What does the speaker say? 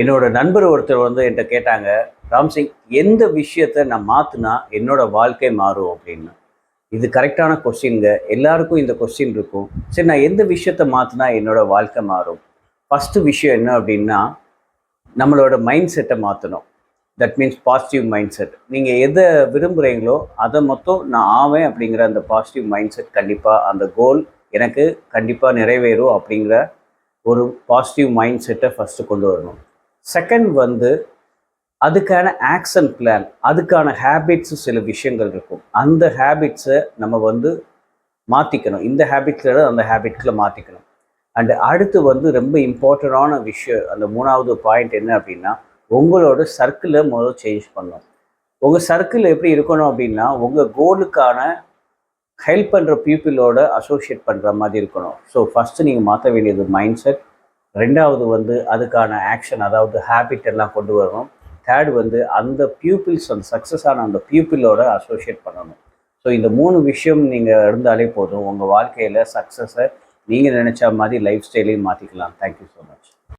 என்னோட நண்பர் ஒருத்தர் என்கிட்ட கேட்டாங்க, ராம்சிங் எந்த விஷயத்த நான் மாற்றினா என்னோட வாழ்க்கை மாறும் அப்படின்னு. இது கரெக்டான கொஸ்டின்ங்க. எல்லாருக்கும் இந்த கொஸ்டின் இருக்கும். சரி, நான் எந்த விஷயத்த மாற்றினா என்னோட வாழ்க்கை மாறும்? ஃபஸ்ட்டு விஷயம் என்ன அப்படின்னா, நம்மளோட மைண்ட் செட்டை மாற்றணும். That means positive mind set. நீங்கள் எதை விரும்புகிறீங்களோ அதை மொத்தம் நான் ஆவேன் அப்படிங்கிற அந்த பாசிட்டிவ் மைண்ட் செட், கண்டிப்பாக அந்த கோல் எனக்கு கண்டிப்பாக நிறைவேறும் அப்படிங்கிற ஒரு பாசிட்டிவ் மைண்ட் செட்டை ஃபஸ்ட்டு கொண்டு வரணும். செகண்ட் அதுக்கான ஆக்ஷன் பிளான், அதுக்கான ஹேபிட்ஸு சில விஷயங்கள் இருக்கும். அந்த ஹேபிட்ஸை நம்ம மாற்றிக்கணும். இந்த ஹேபிட்ஸில் அந்த ஹேபிட்ஸில் மாற்றிக்கணும். அண்டு அடுத்து ரொம்ப இம்பார்ட்டண்டான விஷயம், அந்த மூணாவது பாயிண்ட் என்ன அப்படின்னா, உங்களோட சர்க்கிளை முதல்ல சேஞ்ச் பண்ணணும். உங்கள் சர்க்கிள் எப்படி இருக்கணும் அப்படின்னா, உங்கள் கோலுக்கான ஹெல்ப் பண்ணுற பீப்புளோட அசோசியேட் பண்ணுற மாதிரி இருக்கணும். ஸோ ஃபஸ்ட்டு நீங்கள் மாற்ற வேண்டியது மைண்ட் செட். ரெண்டாவது அதுக்கான ஆக்ஷன், அதாவது ஹேபிட் எல்லாம் கொண்டு வரணும். தேர்டு அந்த பியூப்பிள்ஸ், அந்த சக்ஸஸ் ஆன அந்த பியூப்பிளோட அசோசியேட் பண்ணணும். ஸோ இந்த 3 விஷயம் நீங்கள் இருந்தாலே போதும், உங்கள் வாழ்க்கையில் சக்ஸஸை நீங்கள் நினச்ச மாதிரி லைஃப் ஸ்டைலையும் மாற்றிக்கலாம். Thank you so much.